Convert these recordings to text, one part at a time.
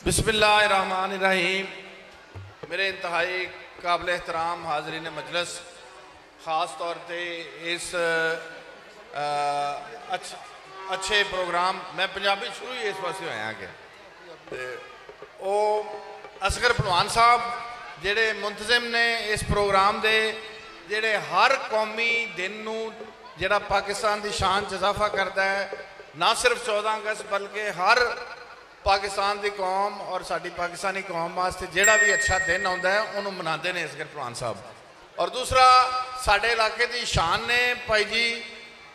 बिस्मिल्लाहिर्रहमानिर्रहीम। मेरे इंतहाई काबिल एहतराम हाज़रीन मजलिस, ख़ास तौर पर इस अच्छे प्रोग्राम मैं पंजाबी शुरू ही इस पास होया कि असगर भलवान साहब जेड़े मुंतजिम ने इस प्रोग्राम दे, जेड़े हर कौमी दिन नूं जेड़ा पाकिस्तान की शान च इजाफा करता है, ना सिर्फ 14 अगस्त बल्कि हर पाकिस्तान की कौम और साड़ी पाकिस्तानी कौम वास्ते जोड़ा भी अच्छा दिन आता है उन्होंने मनाते हैं असगर भलवान साहब। और दूसरा साढ़े इलाके की शान ने भाई जी,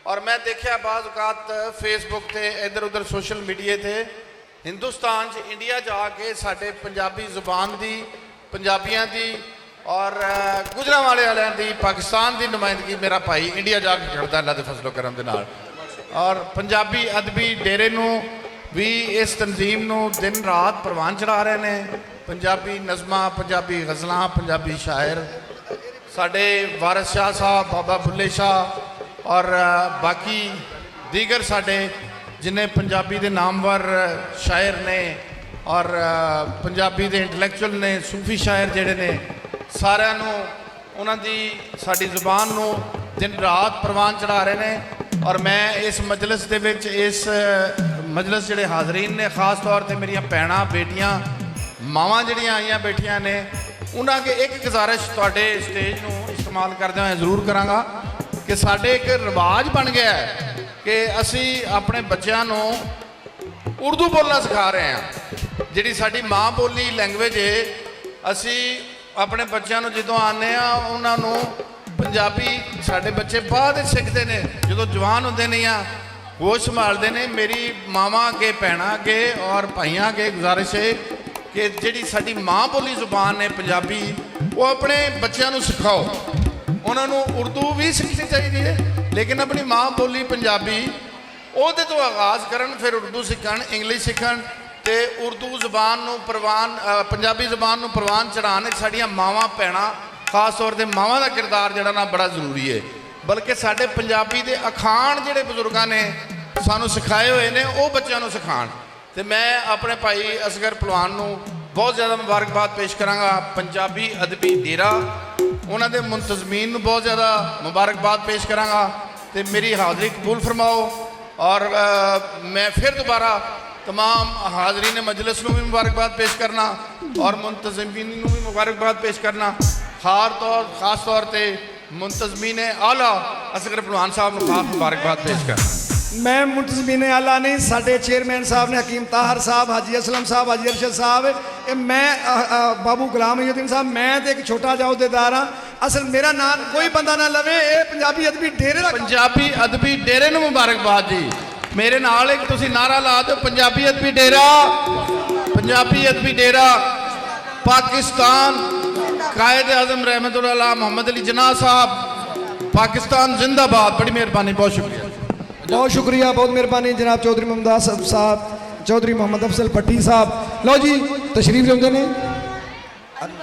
और मैं देखा बाज़ औकात फेसबुक से इधर उधर सोशल मीडिया थे हिंदुस्तान इंडिया जाके साढ़े पंजाबी जुबान की पंजाबियों की और गुजरांवाले वालों की पाकिस्तान की नुमाइंदगी मेरा भाई इंडिया जाके करता अल्लाह के फजलो करम दे नाल। और पंजाबी अदबी डेरे नूं भी इस तंजीम नूं दिन रात परवान चढ़ा रहे हैं। पंजाबी नज़मां, पंजाबी गज़लां, पंजाबी शायर साढ़े वारिस शाह साहब, बाबा बुल्ले शाह और बाकी दीगर साढ़े जिन्हें पंजाबी के नामवर शायर ने और पंजाबी के इंटलैक्चुअल ने, सूफी शायर जिहड़े ने, सारिਆਂ ਨੂੰ ਉਹਨਾਂ ਦੀ ਸਾਡੀ ਜ਼ੁਬਾਨ ਨੂੰ दिन रात परवान चढ़ा रहे हैं। और मैं इस मजलिस के इस मजलिस जोड़े हाजरीन ने, खास तौर पर मेरिया भैणां बेटियां मावां जिहड़ियां आईयां बैठियां ने, उन्हां के एक गुजारिश तुहाडे स्टेज नूं इस्तेमाल करदे होए जरूर करांगा कि साडे एक रिवाज बन गया है कि असी अपने बच्चों नूं उर्दू बोलना सिखा रहे हैं। जिहड़ी साडी माँ बोली लैंग्वेज है, असी अपने बच्चों नूं जदों आने उन्होंने पंजाबी साढ़े बच्चे बाद सीखते हैं, जो जवान होंगे नहीं होश संभालते हैं। मेरी मावां अगे भैणां अगे और भाइयों अगे गुजारिश है कि जी साड़ी माँ बोली जुबान है पंजाबी, वो अपने बच्चों को सिखाओ। उन्होंने उर्दू भी सीखनी चाहिए है, लेकिन अपनी माँ बोली पंजाबी ਉਹਦੇ ਤੋਂ आगाज़ करन, फिर उर्दू सीखन, इंग्लिश सीखन तो उर्दू जुबान नूं परवान पंजाबी जुबान नूं परवान चढ़ाने साड़ियां मावां भैणां, खास तौर पर मावां का किरदार जिहड़ा ना बड़ा जरूरी है। बल्कि साढ़े पंजाबी के अखाण जिहड़े बजुर्गों ने सानू सिखाए हुए ने, वो बच्चों को सिखाण। तो मैं अपने भाई असगर भलवान नूं बहुत ज़्यादा मुबारकबाद पेश करांगा। पंजाबी अदबी डेरा उन्हां दे मुंतजमीन नूं बहुत ज़्यादा मुबारकबाद पेश करांगा। तो मेरी हाज़री कबूल फरमाओ। और मैं फिर दोबारा तमाम हाजरीन मजलिस नूं भी मुबारकबाद पेश करना और मुंतजमीन नूं भी मुबारकबाद पेश करना। खास तौर पर मुंतजमीन आला असगर भलवान साहब को खास मुबारकबाद पेश करना। मैं मुंतजमीन आला नहीं, साढ़े चेयरमैन साहब ने हकीम ताहर साहब, हाजी असलम साहब, हाजी अरशद साहब, मैं बाबू गुलाम मोहद्दीन साहब, मैं तो एक छोटा जा अहदेदार हाँ। असल मेरा नाम कोई बंदा ना लवे, ये पंजाबी अदबी डेरे का पंजाबी अदबी डेरे नूं मुबारकबाद जी। मेरे नाल एक तुसीं नारा ला दो, पंजाबी अदबी डेरा, पंजाबी अदबी डेरा पाकिस्तान, कायद आज़म रहमतुल्लाह मोहम्मद अली जिन्ना साहब, पाकिस्तान जिंदाबाद। बड़ी मेहरबानी, बहुत शुक्रिया, बहुत शुक्रिया, बहुत मेहरबानी जनाब चौधरी मुमताज़ साहब, चौधरी मोहम्मद अफजल भट्टी साहब। लो जी तशरीफ लेंदे ने।